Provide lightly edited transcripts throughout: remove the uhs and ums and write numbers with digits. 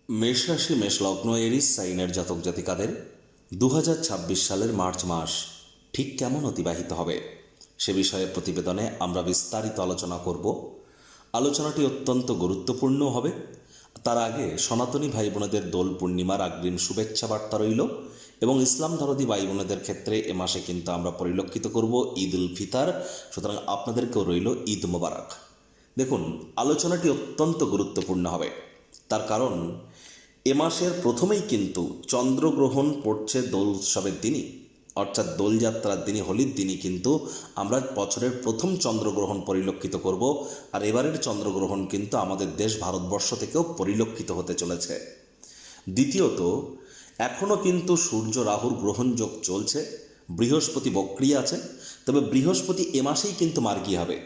মেষ রাশি মেষ লগ্ন এরিস সাইনের জাতক জাতিকাদের 2026 সালের মার্চ মাস ঠিক কেমন অতিবাহিত হবে সে বিষয়ে প্রতিবেদনে আমরা বিস্তারিত আলোচনা করব। আলোচনাটি অত্যন্ত গুরুত্বপূর্ণ হবে। তার আগে সনাতনী ভাই বোনেদের দোল পূর্ণিমার অগ্রিম শুভেচ্ছা বার্তা রইল এবং ইসলাম ধর্মী ভাই বোনেদের ক্ষেত্রে এ মাসে কিন্তু আমরা পরিলক্ষিত করব ঈদ উল ফিতর, সুতরাং আপনাদেরকেও রইল ঈদ মোবারক। দেখুন, আলোচনাটি অত্যন্ত গুরুত্বপূর্ণ হবে, তার কারণ এ মাসের প্রথমেই কিন্তু চন্দ্রগ্রহণ পড়ছে দোল উৎসবের দিনই, অর্থাৎ দোলযাত্রার দিনই, হোলির দিনই কিন্তু আমরা বছরের প্রথম চন্দ্রগ্রহণ পরিলক্ষিত করব। আর এবারের চন্দ্রগ্রহণ কিন্তু আমাদের দেশ ভারতবর্ষ থেকেও পরিলক্ষিত হতে চলেছে। দ্বিতীয়ত, এখনও কিন্তু সূর্য রাহুর গ্রহণযোগ চলছে, বৃহস্পতি বক্রী আছে, তবে বৃহস্পতি এ মাসেই কিন্তু মার্গী হবে।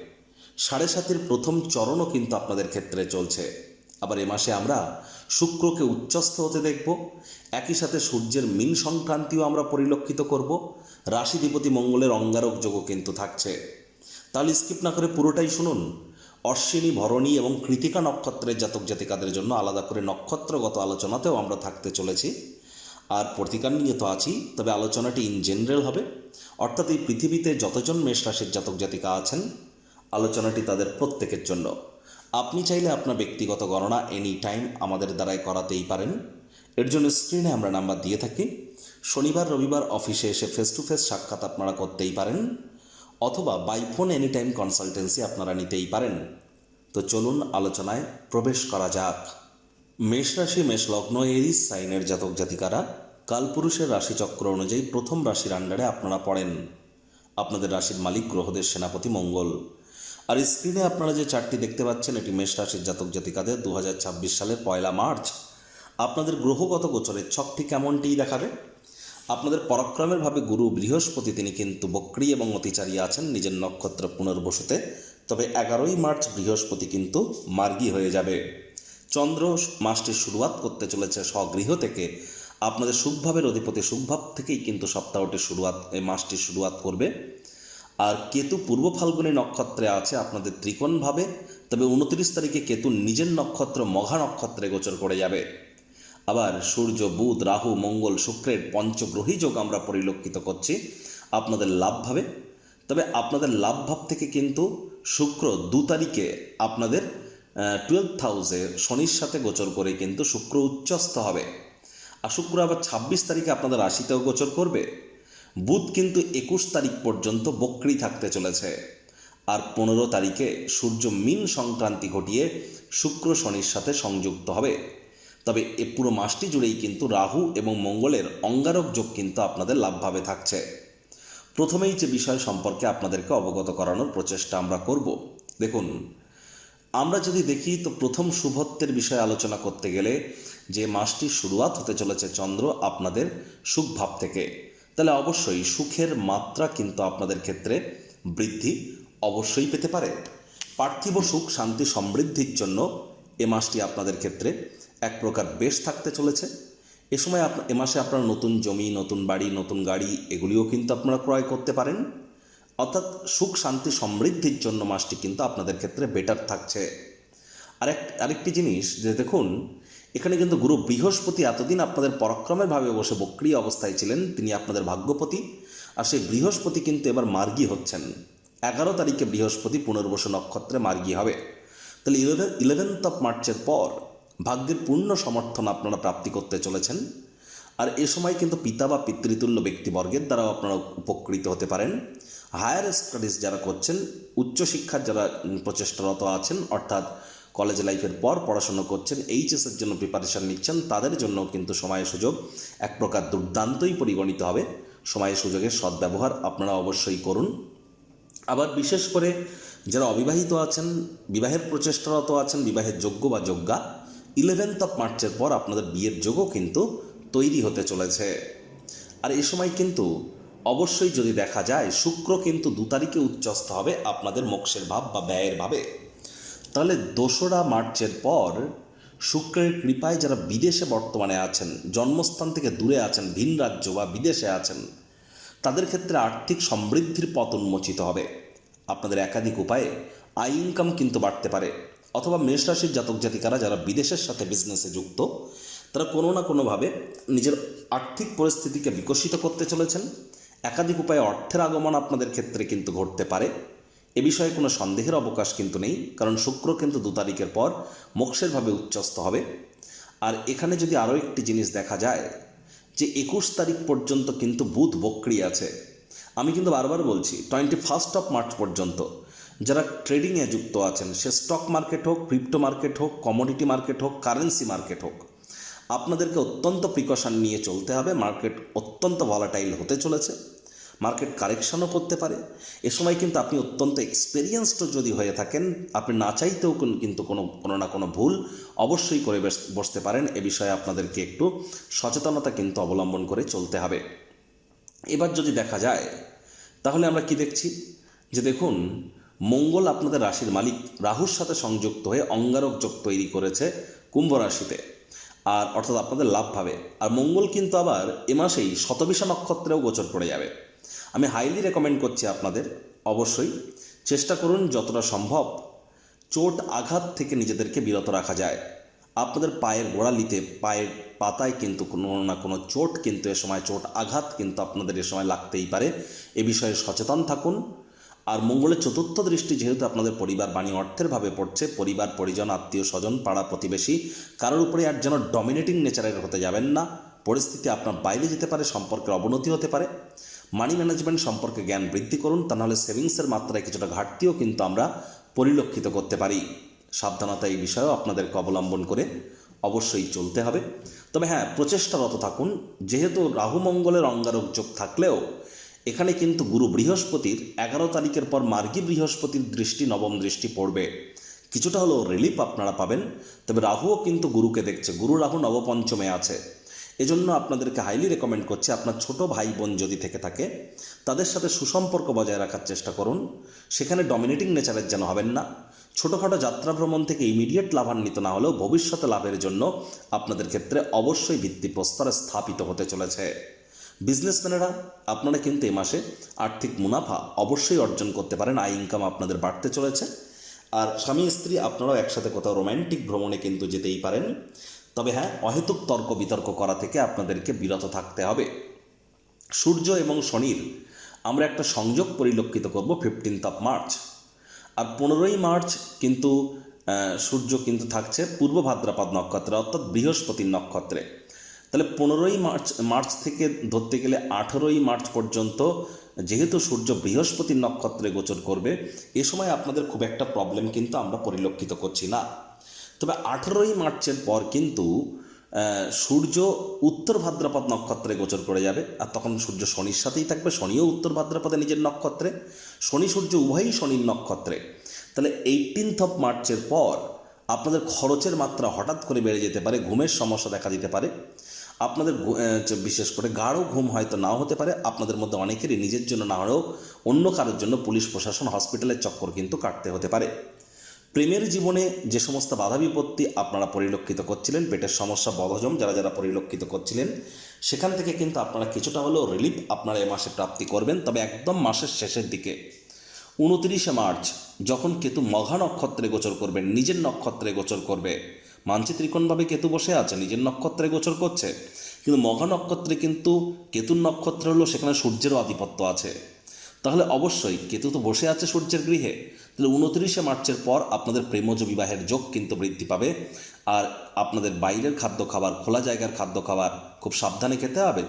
7.5-এর প্রথম চরণও কিন্তু আপনাদের ক্ষেত্রে চলছে। আবার এ মাসে আমরা শুক্রকে উচ্চস্থ হতে দেখব, একই সাথে সূর্যের মীন সংক্রান্তিও আমরা পরিলক্ষিত করব। রাশিধিপতি মঙ্গলের অঙ্গারক যোগও কিন্তু থাকছে। তাহলে স্কিপ না করে পুরোটাই শুনুন। অশ্বিনী, ভরণী এবং কৃতিকা নক্ষত্রের জাতক জাতিকাদের জন্য আলাদা করে নক্ষত্রগত আলোচনাতেও আমরা থাকতে চলেছি, আর প্রতিকার নিয়ে তো আছি, তবে আলোচনাটি ইন জেনারেল হবে, অর্থাৎ এই পৃথিবীতে যতজন মেষ রাশির জাতক জাতিকা আছেন আলোচনাটি তাদের প্রত্যেকের জন্য। আপনি চাইলে আপনার ব্যক্তিগত গণনা এনি টাইম আমাদের দ্বারাই করাতেই পারেন। এর জন্য স্ক্রিনে আমরা নাম্বার দিয়ে থাকি। শনিবার রবিবার অফিসে এসে ফেস টু ফেস সাক্ষাৎ আপনারা করতেই পারেন, অথবা by phone any time consultancy আপনারা নিতেই পারেন। তো চলুন আলোচনায় প্রবেশ করা যাক। মেষ রাশি মেষ লগ্ন এরিস সাইনের জাতক জাতিকারা কালপুরুষের রাশিচক্র অনুযায়ী প্রথম রাশির আন্ডারে আপনারা পড়েন। আপনাদের রাশির মালিক গ্রহদের সেনাপতি মঙ্গল। আর স্ক্রিনে আপনারা যে চার্টটি দেখতে পাচ্ছেন এটি মেষ রাশির জাতক জাতিকাদের 2026 সালের 1 মার্চ আপনাদের গ্রহগত গোচরের ছকটি কেমনটিই দেখাবে। আপনাদের পরাক্রমের ভাবে গুরু বৃহস্পতি তিনি কিন্তু বক্রী এবং অতিচারী আছেন নিজের নক্ষত্র পুনর্বসুতে, তবে 11ই মার্চ বৃহস্পতি কিন্তু মার্গী হয়ে যাবে। চন্দ্র মাসটির শুরুয়াত করতে চলেছে স্বগৃহ থেকে। আপনাদের সুখভাবের অধিপতি সুখভাব থেকেই কিন্তু সপ্তাহটির শুরুয়াত, এই মাসটির শুরুয়াত করবে। আর কেতু পূর্ব ফাল্গুনী নক্ষত্রে আছে আপনাদের ত্রিকোণভাবে, তবে 29 তারিখে কেতু নিজের নক্ষত্র মঘা নক্ষত্রে গোচর করে যাবে। আবার সূর্য, বুধ, রাহু, মঙ্গল, শুক্রের পঞ্চগ্রহী যোগ আমরা পরিলক্ষিত করছি আপনাদের লাভভাবে। তবে আপনাদের লাভভাব থেকে কিন্তু শুক্র 2 তারিখে আপনাদের 12th হাউসে শনির সাথে গোচর করে কিন্তু শুক্র উচ্চস্থ হবে। আর শুক্র আবার 26 তারিখে আপনাদের রাশিতেও গোচর করবে। বুধ কিন্তু 21 তারিখ পর্যন্ত বক্রী থাকতে চলেছে। আর 15 তারিখে সূর্য মীন সংক্রান্তি ঘটিয়ে শুক্র শনির সাথে সংযুক্ত হবে। তবে এ পুরো মাসটি জুড়েই কিন্তু রাহু এবং মঙ্গলের অঙ্গারক যোগ কিন্তু আপনাদের লাভভাবে থাকছে। প্রথমেই যে বিষয় সম্পর্কে আপনাদেরকে অবগত করানোর প্রচেষ্টা আমরা করব। দেখুন, আমরা যদি দেখি তো প্রথম শুভত্বের বিষয়ে আলোচনা করতে গেলে যে মাসটির শুরুয়াত হতে চলেছে চন্দ্র আপনাদের সুখ ভাব থেকে, তাহলে অবশ্যই সুখের মাত্রা কিন্তু আপনাদের ক্ষেত্রে বৃদ্ধি অবশ্যই পেতে পারে। পার্থিব সুখ শান্তি সমৃদ্ধির জন্য এ মাসটি আপনাদের ক্ষেত্রে এক প্রকার বেশ থাকতে চলেছে। এ সময় এ মাসে আপনারা নতুন জমি, নতুন বাড়ি, নতুন গাড়ি এগুলিও কিন্তু আপনারা ক্রয় করতে পারেন। অর্থাৎ সুখ শান্তি সমৃদ্ধির জন্য মাসটি কিন্তু আপনাদের ক্ষেত্রে বেটার থাকছে। আরেকটি জিনিস যে দেখুন, এখানে কিন্তু গুরু বৃহস্পতি এতদিন আপনাদের পরাক্রমের ভাবে বসে বক্রী অবস্থায় ছিলেন, তিনি আপনাদের ভাগ্যপতি। আর সেই বৃহস্পতি কিন্তু এবার মার্গী হচ্ছেন। 11 তারিখে বৃহস্পতি পুনর্বসু নক্ষত্রে মার্গী হবে। তাহলে 11th মার্চের পর ভাগ্যের পূর্ণ সমর্থন আপনারা প্রাপ্তি করতে চলেছেন। আর এ সময় কিন্তু পিতা বা পিতৃতুল্য ব্যক্তিবর্গের দ্বারাও আপনারা উপকৃত হতে পারেন। হায়ার স্টাডিজ যারা করছেন, উচ্চশিক্ষার যারা প্রচেষ্টারত আছেন, অর্থাৎ কলেজ লাইফের পর পড়াশুনো করছেন, এইচএসের জন্য প্রিপারেশান নিচ্ছেন, তাদের জন্য কিন্তু সময় সুযোগ এক প্রকার দুর্দান্তই পরিগণিত হবে। সময় সুযোগের সদ্ব্যবহার আপনারা অবশ্যই করুন। আবার বিশেষ করে যারা অবিবাহিত আছেন, বিবাহের প্রচেষ্টারত আছেন, বিবাহের যোগ্য বা যোগ্যা, 11th মার্চের পর আপনাদের বিয়ের যোগও কিন্তু তৈরি হতে চলেছে। আর এই সময় কিন্তু অবশ্যই যদি দেখা যায় শুক্র কিন্তু 2 তারিখে উচ্চস্থ হবে আপনাদের মোক্ষের ভাব বা ব্যয়ের ভাবে। তাহলে 2রা মার্চের পর শুক্রের কৃপায় যারা বিদেশে বর্তমানে আছেন, জন্মস্থান থেকে দূরে আছেন, ভিন রাজ্য বা বিদেশে আছেন, তাদের ক্ষেত্রে আর্থিক সমৃদ্ধির পথ উন্মোচিত হবে। আপনাদের একাধিক উপায়ে আয় ইনকাম কিন্তু বাড়তে পারে। অথবা মেষ রাশির জাতক জাতিকারা যারা বিদেশের সাথে বিজনেসে যুক্ত, তারা কোনো না কোনোভাবে নিজের আর্থিক পরিস্থিতিকে বিকশিত করতে চলেছেন। একাধিক উপায়ে অর্থের আগমন আপনাদের ক্ষেত্রে কিন্তু ঘটতে পারে, এ বিষয়ে কোনো সন্দেহের অবকাশ কিন্তু নেই, কারণ শুক্র কিন্তু 2 তারিখের পর মোক্ষেরভাবে উচ্চস্থ হবে। আর এখানে যদি আরও একটি জিনিস দেখা যায় যে 21 তারিখ পর্যন্ত কিন্তু বুধ বক্রি আছে। আমি কিন্তু বারবার বলছি 21 মার্চ পর্যন্ত যারা ট্রেডিংয়ে যুক্ত আছেন, সে স্টক মার্কেট হোক, ক্রিপ্টো মার্কেট হোক, কমোডিটি মার্কেট হোক, কারেন্সি মার্কেট হোক, আপনাদেরকে অত্যন্ত প্রিকশন নিয়ে চলতে হবে। মার্কেট অত্যন্ত ভলাটাইল হতে চলেছে, মার্কেট কারেকশনও করতে পারে। এ সময় কিন্তু আপনি অত্যন্ত এক্সপেরিয়েন্সড যদি হয়ে থাকেন, আপনি না চাইতেও কিন্তু কোনো না কোনো ভুল অবশ্যই করে বসতে পারেন। এ বিষয়ে আপনাদেরকে একটু সচেতনতা কিন্তু অবলম্বন করে চলতে হবে। এবার যদি দেখা যায় তাহলে আমরা কি দেখছি যে দেখুন, মঙ্গল আপনাদের রাশির মালিক রাহুর সাথে সংযুক্ত হয়ে অঙ্গারক যোগ তৈরি করেছে কুম্ভ রাশিতে, আর অর্থাৎ আপনাদের লাভ ভাবে। আর মঙ্গল কিন্তু আবার এ মাসেই শতবিশা নক্ষত্রেও গোচর করে যাবে। আমি হাইলি রেকমেন্ড করছি আপনাদের, অবশ্যই চেষ্টা করুন যতটা সম্ভব চোট আঘাত থেকে নিজেদেরকে বিরত রাখা যায়। আপনাদের পায়ের গোড়ালিতে, পায়ের পাতায় কিন্তু কোনো না কোনো চোট কিন্তু এ সময়, চোট আঘাত কিন্তু আপনাদের এ সময় লাগতেই পারে। এ বিষয়ে সচেতন থাকুন। আর মঙ্গলের চতুর্থ দৃষ্টি যেহেতু আপনাদের পরিবার বাণী অর্থের ভাবে পড়ছে, পরিবার পরিজন, আত্মীয় স্বজন, পাড়া প্রতিবেশী কারোর উপরে আর যেন ডমিনেটিং নেচারের হতে যাবেন না। পরিস্থিতি আপনার বাইরে যেতে পারে, সম্পর্কের অবনতি হতে পারে। মানি ম্যানেজমেন্ট সম্পর্কে জ্ঞান বৃদ্ধি করুন, তা নাহলে সেভিংসের মাত্রায় কিছুটা ঘাটতিও কিন্তু আমরা পরিলক্ষিত করতে পারি। সাবধানতা এই বিষয়েও আপনাদেরকে অবলম্বন করে অবশ্যই চলতে হবে। তবে হ্যাঁ, প্রচেষ্টারত থাকুন। যেহেতু রাহু মঙ্গলের অঙ্গারক যোগ থাকলেও এখানে কিন্তু গুরু বৃহস্পতির 11 তারিখের পর মার্গী বৃহস্পতির দৃষ্টি, নবম দৃষ্টি পড়বে। কিছুটা হলেও রিলিফ আপনারা পাবেন। তবে রাহুও কিন্তু গুরুকে দেখছে, গুরু রাহু নবপঞ্চমে আছে। এজন্য আপনাদেরকে হাইলি রেকমেন্ড করছি, আপনার ছোট ভাই বোন যদি থেকে থাকে তাদের সাথে সুসম্পর্ক বজায় রাখার চেষ্টা করুন। সেখানে ডমিনেটিং নেচারের যেন হবেন না। ছোটোখাটো যাত্রা ভ্রমণ থেকে ইমিডিয়েট লাভান্বিত না হলেও ভবিষ্যতে লাভের জন্য আপনাদের ক্ষেত্রে অবশ্যই ভিত্তিপ্রস্তরে স্থাপিত হতে চলেছে। বিজনেসম্যানেরা আপনারা কিন্তু এ মাসে আর্থিক মুনাফা অবশ্যই অর্জন করতে পারেন, আয় ইনকাম আপনাদের বাড়তে চলেছে। আর স্বামী স্ত্রী আপনারাও একসাথে কোথাও রোম্যান্টিক ভ্রমণে কিন্তু যেতেই পারেন। তবে হ্যাঁ, অহেতুক তর্ক বিতর্ক করা থেকে আপনাদেরকে বিরত থাকতে হবে। সূর্য এবং শনির আমরা একটা সংযোগ পরিলক্ষিত করব 15 মার্চ। আর 15ই মার্চ কিন্তু সূর্য কিন্তু থাকছে পূর্ব ভাদ্রপদ নক্ষত্রে, অর্থাৎ বৃহস্পতির নক্ষত্রে। তাহলে 15ই মার্চ থেকে ধরতে গেলে 18ই মার্চ পর্যন্ত যেহেতু সূর্য বৃহস্পতির নক্ষত্রে গোচর করবে, এ সময় আপনাদের খুব একটা প্রবলেম কিন্তু আমরা পরিলক্ষিত করছি না। তবে 18ই মার্চের পর কিন্তু সূর্য উত্তর ভাদ্রপদ নক্ষত্রে গোচর করে যাবে, আর তখন সূর্য শনির সাথেই থাকবে। শনিও উত্তর ভাদ্রপদে নিজের নক্ষত্রে, শনি সূর্য উভয়ই শনির নক্ষত্রে। তাহলে 18 মার্চের পর আপনাদের খরচের মাত্রা হঠাৎ করে বেড়ে যেতে পারে, ঘুমের সমস্যা দেখা দিতে পারে। আপনাদের বিশেষ করে গাঢ় ঘুম হয়তো নাও হতে পারে। আপনাদের মধ্যে অনেকেরই নিজের জন্য না হলেও অন্য কারোর জন্য পুলিশ প্রশাসন, হসপিটালের চক্কর কিন্তু কাটতে হতে পারে। প্রেমের জীবনে যে সমস্ত বাধা বিপত্তি আপনারা পরিলক্ষিত করছিলেন, পেটের সমস্যা, বদহজম যারা যারা পরিলক্ষিত করছিলেন, সেখান থেকে কিন্তু আপনারা কিছুটা হলেও রিলিফ আপনারা এ মাসে প্রাপ্তি করবেন। তবে একদম মাসের শেষের দিকে 29শে মার্চ যখন কেতু মঘা নক্ষত্রে গোচর করবেন, নিজের নক্ষত্রে গোচর করবে। মানসী ত্রিকোণভাবে কেতু বসে আছে, নিজের নক্ষত্রে গোচর করছে, কিন্তু মঘা নক্ষত্রে কিন্তু কেতুর নক্ষত্র হলো, সেখানে সূর্যেরও আধিপত্য আছে। তাহলে অবশ্যই কেতু তো বসে আছে সূর্যের গৃহে। তাহলে 29শে মার্চের পর আপনাদের প্রেমজ বিবাহের যোগ কিন্তু বৃদ্ধি পাবে। আর আপনাদের বাইরের খাদ্য খাবার, খোলা জায়গার খাদ্য খাবার খুব সাবধানে খেতে হবে।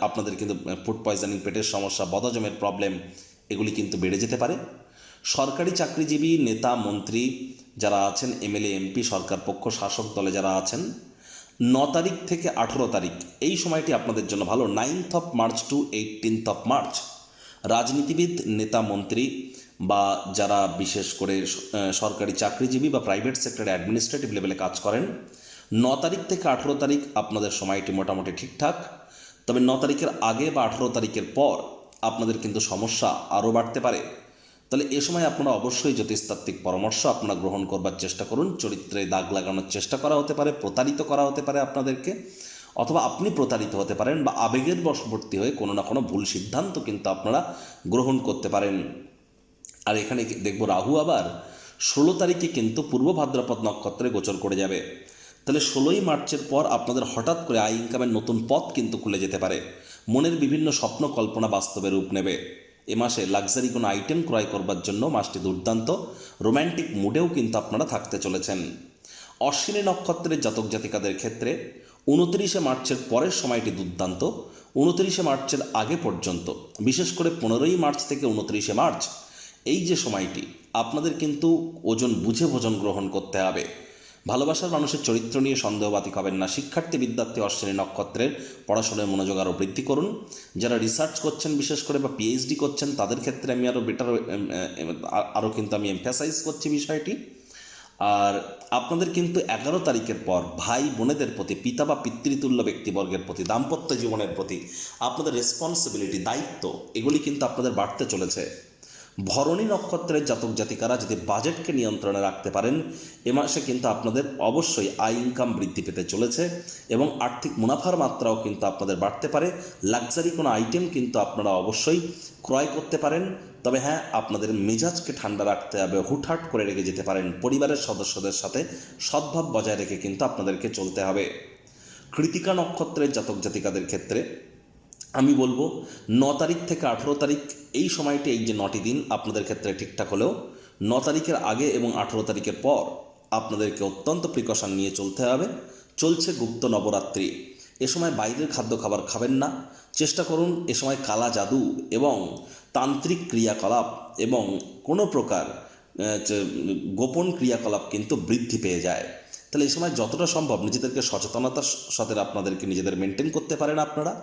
আপনাদের কিন্তু ফুড পয়জনিং, পেটের সমস্যা, বদহজমের প্রবলেম এগুলি কিন্তু বেড়ে যেতে পারে। সরকারি চাকরিজীবী, নেতা মন্ত্রী যারা আছেন, এমএলএ এমপি, সরকার পক্ষ, শাসক দলে যারা আছেন, 9 তারিখ থেকে 18 তারিখ এই সময়টি আপনাদের জন্য ভালো। 9 মার্চ টু 18 মার্চ রাজনীতিবিদ, নেতা মন্ত্রী বা যারা বিশেষ করে সরকারি চাকরিজীবী বা প্রাইভেট সেক্টরে অ্যাডমিনিস্ট্রেটিভ লেভেলে কাজ করেন, 9 তারিখ থেকে 18 তারিখ আপনাদের সময়টি মোটামুটি ঠিকঠাক। তবে 9 তারিখের আগে বা 18 তারিখের পর আপনাদের কিন্তু সমস্যা আরও বাড়তে পারে। তাহলে এ সময় আপনারা অবশ্যই জ্যোতিষতাত্ত্বিক পরামর্শ আপনারা গ্রহণ করবার চেষ্টা করুন। চরিত্রে দাগ লাগানোর চেষ্টা করা হতে পারে, প্রতারিত করা হতে পারে আপনাদেরকে, অথবা আপনি প্রতারিত হতে পারেন, বা আবেগের বশবর্তী হয়ে কোনো না কোনো ভুল সিদ্ধান্ত কিন্তু আপনারা গ্রহণ করতে পারেন। আর এখানে দেখব রাহু আবার 16 তারিখে কিন্তু পূর্ব ভাদ্রপদ নক্ষত্রে গোচর করে যাবে। তাহলে 16ই মার্চের পর আপনাদের হঠাৎ করে আয় ইনকামের নতুন পথ কিন্তু খুলে যেতে পারে। মনের বিভিন্ন স্বপ্ন কল্পনা বাস্তবে রূপ নেবে। এ মাসে লাক্সারি কোনো আইটেম ক্রয় করবার জন্য মাসটি দুর্দান্ত, রোম্যান্টিক মুডেও কিন্তু আপনারা থাকতে চলেছেন। অশ্বিনী নক্ষত্রের জাতক জাতিকাদের ক্ষেত্রে 29শে মার্চের পরের সময়টি দুর্দান্ত। 29শে মার্চের আগে পর্যন্ত, বিশেষ করে 15ই মার্চ থেকে 29শে মার্চ, এই যে সময়টি আপনাদের কিন্তু ওজন বুঝে ভোজন গ্রহণ করতে হবে। ভালোবাসার মানুষের চরিত্র নিয়ে সন্দেহবাতিক হবেন না। শিক্ষার্থী বিদ্যার্থী অশ্বিনী নক্ষত্রের পড়াশোনায় মনোযোগ আরও বৃদ্ধি করুন। যারা রিসার্চ করছেন বিশেষ করে বা পিএইচডি করছেন তাদের ক্ষেত্রে আমি আরও কিন্তু আমি এমফ্যাসাইজ করছি বিষয়টি। আর আপনাদের কিন্তু 11 তারিখের পর ভাই বোনেদের প্রতি, পিতা বা পিতৃতুল্য ব্যক্তিবর্গের প্রতি, দাম্পত্য জীবনের প্রতি আপনাদের রেসপন্সিবিলিটি, দায়িত্ব, এগুলি কিন্তু আপনাদের বাড়তে চলেছে। ভরণী নক্ষত্রের জাতক জাতিকারা যদি বাজেটকে নিয়ন্ত্রণে রাখতে পারেন, এ মাসে কিন্তু আপনাদের অবশ্যই আয় ইনকাম বৃদ্ধি পেতে চলেছে এবং আর্থিক মুনাফার মাত্রাও কিন্তু আপনাদের বাড়তে পারে। লাক্সারি কোনো আইটেম কিন্তু আপনারা অবশ্যই ক্রয় করতে পারেন। তবে হ্যাঁ, আপনাদের মেজাজকে ঠান্ডা রাখতে হবে, হুটহাট করে রেখে যেতে পারেন। পরিবারের সদস্যদের সাথে সদ্ভাব বজায় রেখে কিন্তু আপনাদেরকে চলতে হবে। কৃতিকা নক্ষত্রের জাতক জাতিকাদের ক্ষেত্রে আমি বলবো 9 তারিখ থেকে 18 তারিখ এই সময়টি, এই যে 9টি দিন আপনাদের ক্ষেত্রে ঠিকঠাক হলেও 9 তারিখের আগে এবং 18 তারিখের পর আপনাদেরকে অত্যন্ত প্রিকশন নিয়ে চলতে হবে। চলছে গুপ্ত নবরাত্রি। এ সময় বাইরের খাদ্য খাবার খাবেন না। চেষ্টা করুন এ সময় কালা জাদু এবং তান্ত্রিক ক্রিয়াকলাপ এবং কোনো প্রকার গোপন ক্রিয়াকলাপ কিন্তু বৃদ্ধি পেয়ে যায়। তাহলে এই সময় যতটা সম্ভব নিজেদেরকে সচেতনতার সাথে আপনাদেরকে নিজেদের মেনটেন করতে পারেন আপনারা।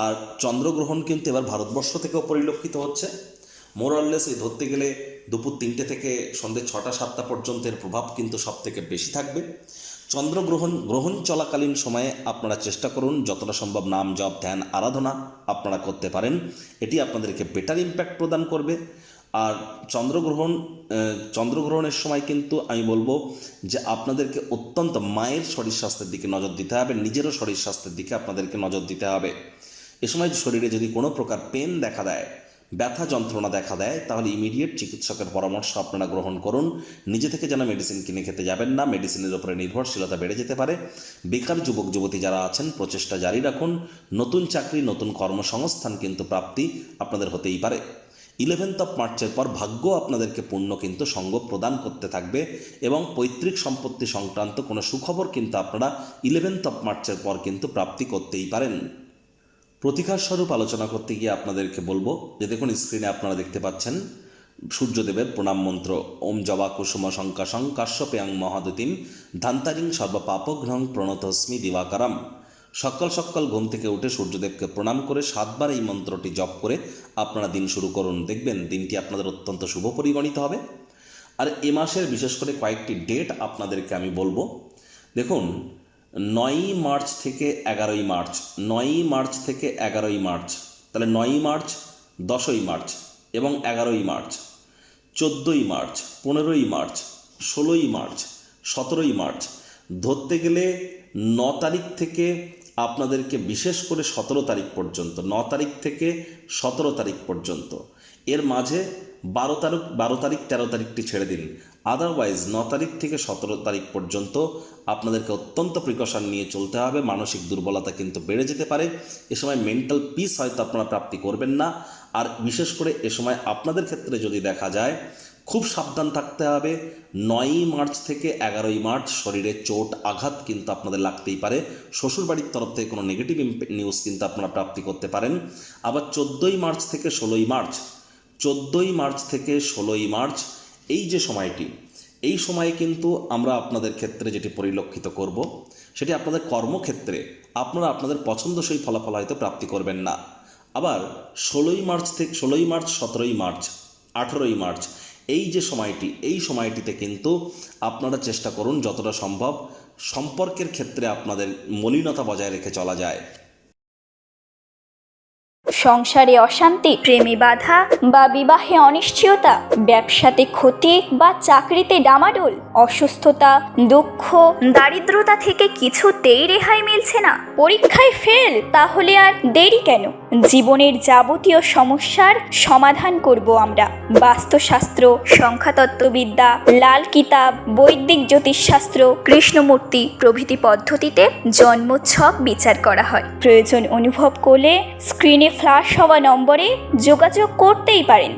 আর চন্দ্রগ্রহণ কিন্তু এবার ভারতবর্ষ থেকেও পরিলক্ষিত হচ্ছে। মোরঅললেস এই ধরতে গেলে দুপুর 3টে থেকে সন্ধ্যে 6টা-7টা পর্যন্ত এর প্রভাব কিন্তু সব থেকে বেশি থাকবে। গ্রহণ চলাকালীন সময়ে আপনারা চেষ্টা করুন যতটা সম্ভব নাম জপ ধ্যান আরাধনা আপনারা করতে পারেন। এটি আপনাদেরকে বেটার ইম্প্যাক্ট প্রদান করবে। আর চন্দ্রগ্রহণের সময় কিন্তু আমি বলবো যে আপনাদেরকে অত্যন্ত মায়ের শরীর স্বাস্থ্যের দিকে নজর দিতে হবে, নিজেরও শরীর স্বাস্থ্যের দিকে আপনাদেরকে নজর দিতে হবে। এ সময় শরীরে যদি কোনো প্রকার পেন দেখা দেয়, ব্যথা যন্ত্রণা দেখা দেয়, তাহলে ইমিডিয়েট চিকিৎসকের পরামর্শ আপনারা গ্রহণ করুন। নিজে থেকে যেন মেডিসিন কিনে খেতে যাবেন না, মেডিসিনের উপরে নির্ভরশীলতা বেড়ে যেতে পারে। বেকার যুবক যুবতী যারা আছেন প্রচেষ্টা জারি রাখুন। নতুন চাকরি, নতুন কর্মসংস্থান কিন্তু প্রাপ্তি আপনাদের হতেই পারে। 11th মার্চের পর ভাগ্য আপনাদেরকে পূর্ণ কিন্তু সঙ্গ প্রদান করতে থাকবে এবং পৈতৃক সম্পত্তি সংক্রান্ত কোনো সুখবর কিন্তু আপনারা 11th মার্চের পর কিন্তু প্রাপ্তি করতেই পারেন। প্রতিকার স্বরূপ আলোচনা করতে গিয়ে আপনাদেরকে বলবো যে দেখুন, স্ক্রিনে আপনারা দেখতে পাচ্ছেন সূর্যদেবের প্রণাম মন্ত্র। ওম জবা কুসুম শঙ্কাশং কাশ্যপেয়ং মহাদতিম ধান্তারিং সর্বপাপঘ্নং প্রণতস্মি দিবাকারম। সকাল ঘুম থেকে উঠে সূর্যদেবকে প্রণাম করে 7বার এই মন্ত্রটি জপ করে আপনারা দিন শুরু করুন। দেখবেন দিনটি আপনাদের অত্যন্ত শুভ পরিগণিত হবে। আর এ মাসের বিশেষ করে কয়েকটি ডেট আপনাদেরকে আমি বলবো। দেখুন, 9ই মার্চ থেকে 11ই মার্চ, 9ই মার্চ থেকে 11ই মার্চ, তাহলে 9ই মার্চ, 10ই মার্চ এবং 11ই মার্চ, 14ই মার্চ, 15ই মার্চ, 16ই মার্চ, 17ই মার্চ, ধরতে গেলে 9 তারিখ থেকে আপনাদেরকে বিশেষ করে 17 তারিখ পর্যন্ত, 9 তারিখ থেকে 17 তারিখ পর্যন্ত, এর মাঝে 12 তারিখ 13 তারিখটি ছেড়ে দিন। আদারওয়াইজ 9 তারিখ থেকে 17 তারিখ পর্যন্ত আপনাদেরকে অত্যন্ত প্রিকশন নিয়ে চলতে হবে। মানসিক দুর্বলতা কিন্তু বেড়ে যেতে পারে। এ সময় মেন্টাল পিস হয়তো আপনারা প্রাপ্তি করবেন না। আর বিশেষ করে এ সময় আপনাদের ক্ষেত্রে যদি দেখা যায়, খুব সাবধান থাকতে হবে। 9ই মার্চ থেকে 11ই মার্চ শরীরে চোট আঘাত কিন্তু আপনাদের লাগতেই পারে। শ্বশুরবাড়ির তরফ থেকে কোনো নেগেটিভ নিউজ কিন্তু আপনারা প্রাপ্তি করতে পারেন। আবার 14ই মার্চ থেকে 16ই মার্চ, 14ই মার্চ থেকে 16ই মার্চ এই যে সময়টি, এই সময়ে কিন্তু আমরা আপনাদের ক্ষেত্রে যেটি পরিলক্ষিত করব সেটি আপনাদের কর্মক্ষেত্রে আপনারা আপনাদের পছন্দসই ফলাফল হয়তো প্রাপ্তি করবেন না। আবার 16ই মার্চ থেকে 17ই মার্চ, 18ই মার্চ এই যে সময়টি, এই সময়টিতে কিন্তু আপনারা চেষ্টা করুন যতটা সম্ভব সম্পর্কের ক্ষেত্রে আপনাদের মলিনতা বজায় রেখে চলা যায়। সংসারে অশান্তি, প্রেমে বাধা বা বিবাহে অনিশ্চয়তা, ব্যবসাতে ক্ষতি বা চাকরিতে ডামাডোল, অসুস্থতা, দুঃখ, দারিদ্রতা থেকে কিছুতেই রেহাই মিলছে না, পরীক্ষায় ফেল, তাহলে আর দেরি কেন? জীবনের যাবতীয় সমস্যার সমাধান করব আমরা। বাস্তুশাস্ত্র, সংখ্যাতত্ত্ববিদ্যা, লাল কিতাব, বৈদিক জ্যোতিষশাস্ত্র, কৃষ্ণমূর্তি প্রভৃতি পদ্ধতিতে জন্মছক বিচার করা হয়। প্রয়োজন অনুভব করলে স্ক্রিনে ফ্ল্যাশ হওয়া নম্বরে যোগাযোগ করতেই পারেন।